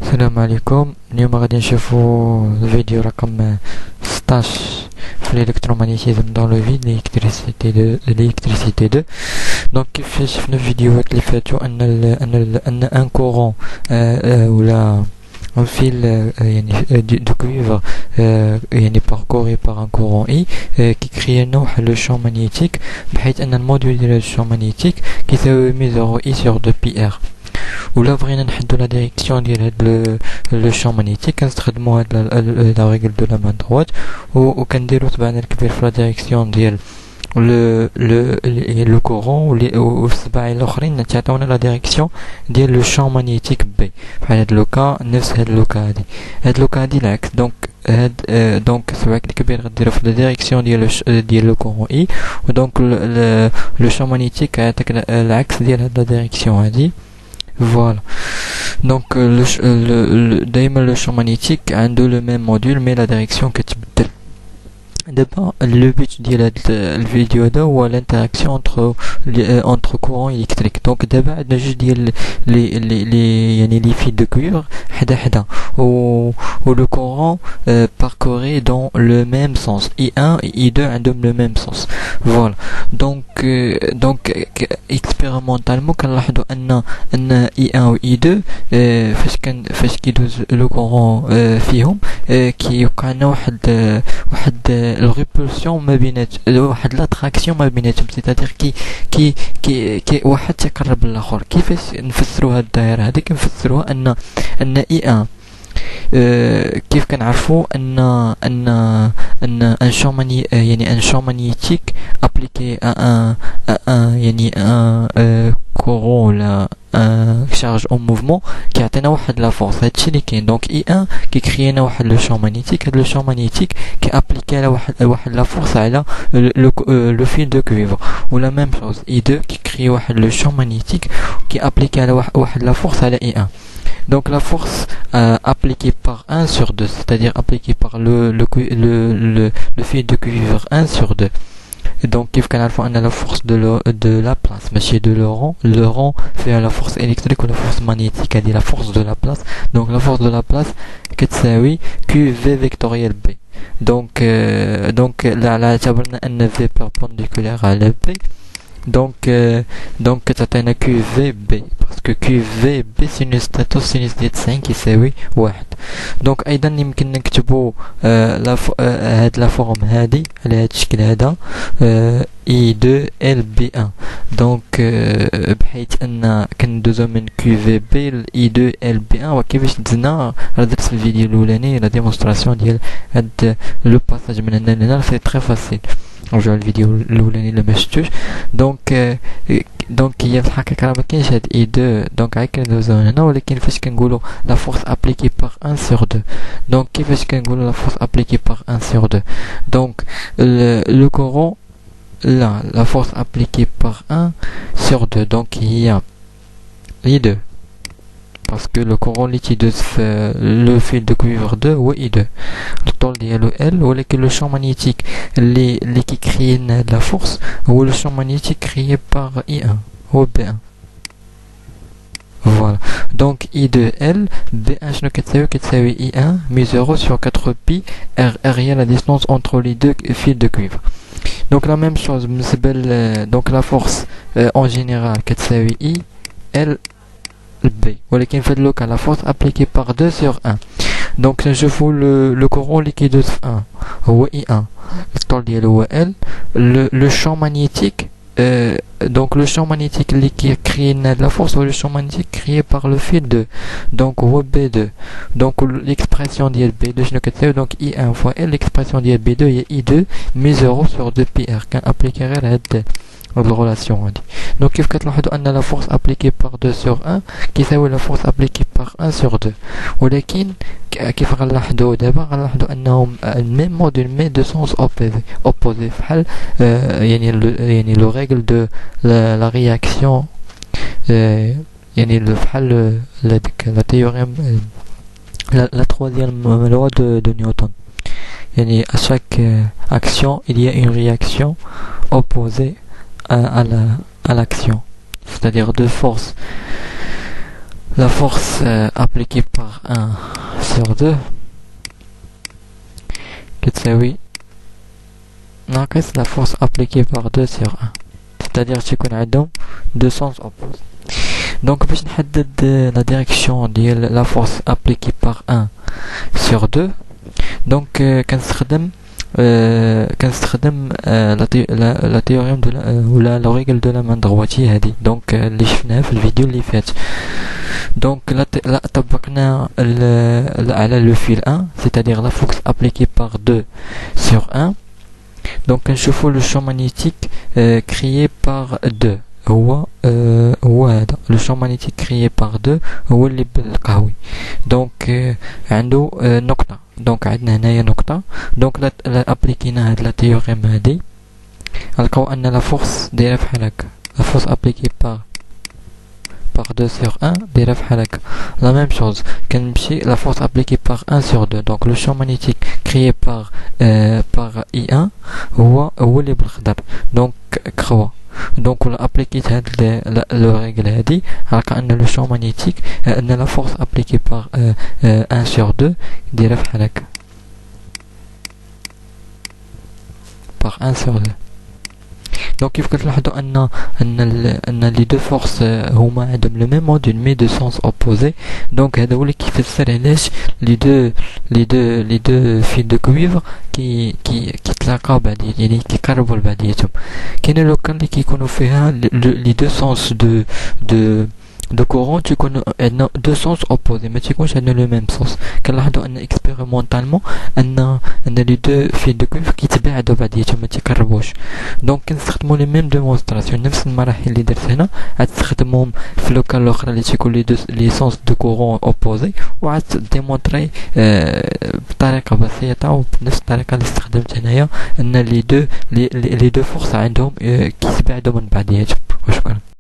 السلام عليكم. اليوم غادي نشوفوا الفيديو رقم 16 في الالكترومagnétisme dans le vide, l'électricité 2. Donc كيف شفنا في الفيديوهات اللي فاتوا ان ان كورون ولا un fil de cuivre parcouru par un courant I qui crée le champ magnétique بحيث ان الموديول ديال الشامp magnétique كيساوي ميزورو I sur 2πr. ولا بغينا نحدو لا ديريكسيون ديال هاد لو شامp magnétique كنستخدمو هاد لا ريغل دو لا مان دروات وكنديرو تبعنا الكبير في لا ديريكسيون ديال لو كورون والسباعين الاخرين تعطيونا لا ديريكسيون ديال لو شامp magnétique بي. بحال هاد لوكا نفس هاد لوكا هاد لوكا هادي العكس. دونك السبعك الكبير غديرو في لا ديريكسيون ديال لو كورون اي ودونك لو شامp magnétique يعطيك العكس ديال هاد لا ديريكسيون هادي. Voilà. Donc دايما لو شامp magnétique عنده لو ميم موديول مي لا ديريكسيون كتبدل. دابا لو بيت ديال هاد الفيديو هذا هو لانتراكسيون entre courant électrique. دونك دابا عندنا جوج ديال لي فيل دو كويفر حدا و لو كورون parcourait dans le même sens. I1 et I2 عندهم le même sens. Voilà. donc expérimentalement كنلاحظوا ان I1 و I2 فاش كيدوز لو كورون فيهم كيوقع لنا واحد الريبولسيون ما بينات واحد لاتراكسيون ما بيناتهم. سيتادير كي واحد تقرب للاخر. كيفاش نفسروا هاد الدائره هذه؟ كنفسروها ان I1 كيف كنعرفوا ان champ magnétique appliqué à un courant ولا charge en mouvement كيعطينا واحد لا فورس. هادشي اللي كاين. دونك I1 كيكري لنا واحد لو champ magnétique. هاد لو champ magnétique كيابليكي على واحد لا فورس على لو فيل دو كويفر. ولا ميم شوز I2 كيكري واحد لو champ magnétique كيابليكي على واحد لا فورس على I1. Donc la force appliquée par 1 sur 2, c'est-à-dire appliquée par le fil de cuivre 1 sur 2. Et donc كيف كنعرفوا ان la force de la place ماشي de le rond fait la force électrique ou la force magnétique هذه la force de la place. Donc la force de la place كتساوي QV vectoriel B. donc لا اعتبرنا ان V perpendiculaire على B. donc كتعطينا QVB parce que QVB sinus تاتو sinus ديال 90 كيساوي 1. دونك ايضا يمكن نكتبوا هاد لا فورم هادي على هاد الشكل هذا I2LB1. دونك بحيث ان كندوزو من QVB ل I2LB1. وكيفاش دزنا راه درت في الفيديو الاولاني لا ديمونستراسيون ديال هاد لو باساج من هنا لهنا. سي تري فاسيل. رجعوا الفيديو الاولاني اللي ما شفتوش. دونك هي في الحقيقه ما كاينش هاد I2. دونك غير كندوزو هنا. ولكن فاش كنقولوا لا فورس ابليكي بار 1 sur 2. دونك كيفاش كنقولوا لا فورس ابليكي بار 1 sur 2؟ دونك لو كورون la force appliquée par 1 sur 2 donc هي I2 parce que le courant liquide le fil de cuivre 2 هو I2. الطول ديالو L. ولكن le champ magnétique اللي كيكري la force هو le champ magnétique créé par I1 هو B1. Voilà. Donc I2L B1 شنو كتساوي I1 μ0 sur 4pi R هي la distance entre les deux fils de cuivre. Donc la même chose بالنسبة donc la force en général كتساوي I L B. ولكن في هاد لوكا la force appliquée par 2 sur 1. donc نشوفوا le courant liquide 1 هو I1 الطول ديالو هو L. le champ magnétique donc le champ magnétique qui a créé la force ou le champ magnétique créé par le fil 2 donc B2. donc l'expression ديال B2 شنو كتساوي؟ donc I1 fois L. l'expression ديال B2 هي I2 μ0 sur 2πr. كان ابليكي غير هاد الريلاسيون هادي. دونك كيف كتلاحظوا ان لا فورس ابليكي بار 2 sur 1 كيساوي لا فورس ابليكي بار 1 sur 2. ولكن كيف غنلاحظوا دابا انهم الميم موديل مي دو سونس اوبوزي بحال يعني لو ريغل دو لا رياكسيون يعني بحال ديك لا تيوريم la troisième loi de Newton. يعني à chaque action il y a une réaction opposée à l'action, c'est-à-dire deux forces la force appliquée par 1 sur 2 كتساوي ناقص la force appliquée par 2 sur 1 c'est-à-dire تكون عندهم deux sens opposés. Donc باش نحدد la direction ديال la force appliquée par 1 sur 2 donc كنستخدم لا تيوريم دو ولا لا ريغل دو لا مان دغواتي هذه دونك اللي شفناها في الفيديو اللي فات. دونك لا طبقنا على لو فيل 1 c'est-à-dire la force appliquée par 2 sur 1 donc كنشوفوا le champ magnétique créé par 2 هو هذا لو champ magnétique créé par 2 هو اللي بالقهوي دونك عنده نقطة دونك عندنا هنايا نقطة دونك لا ابليكينا هاد لا تيوريم هادي نلقاو ان لا فورس دايره بحال هكا لا فورس ابليكي par 2 sur 1 دايره بحال هكا la même chose كنمشي la force appliquée par 1 sur 2 donc le champ magnétique créé par I1 هو اللي بالخضر دونك كروا دونك ولا ابليكيت هاد لو ريغل هادي غنلقى ان لو شون مانيتيك ان لا فورس ابليكي بار 1 sur 2 دايره بحال هكا بار 1 sur 2 دونك كيف كتلاحظوا ان لي دو فورس هما عندهم لو ميم موديل مي دو سونس اوبوزي دونك هذا هو اللي كيفسر علاش لي دو فيل دو كويفر كيتلاقاو بعضياتهم يعني كيقربوا لبعضياتهم. كاين لو كان اللي كيكونوا فيها لي دو سونس دو كورون تيكونوا عندنا دو سونس اوبوزي ما تيكونش عندنا لو ميم سونس. كنلاحظوا ان اكسبيريمونطالمون ان لي دو فيل دو كويفر كيتباعدوا بعضياتهم ما تيقربوش دونك كنستخدموا لي ميم ديمونستراسيون نفس المراحل اللي درت هنا عاد تستخدمهم في لوكال الاخرى اللي تيكون لي سونس دو كورون اوبوزي وعاد ديمونطري بطريقه بسيطه وبنفس الطريقه اللي استخدمت هنايا ان لي دو فورس عندهم كيتباعدوا من بعضياتهم. وشكرا.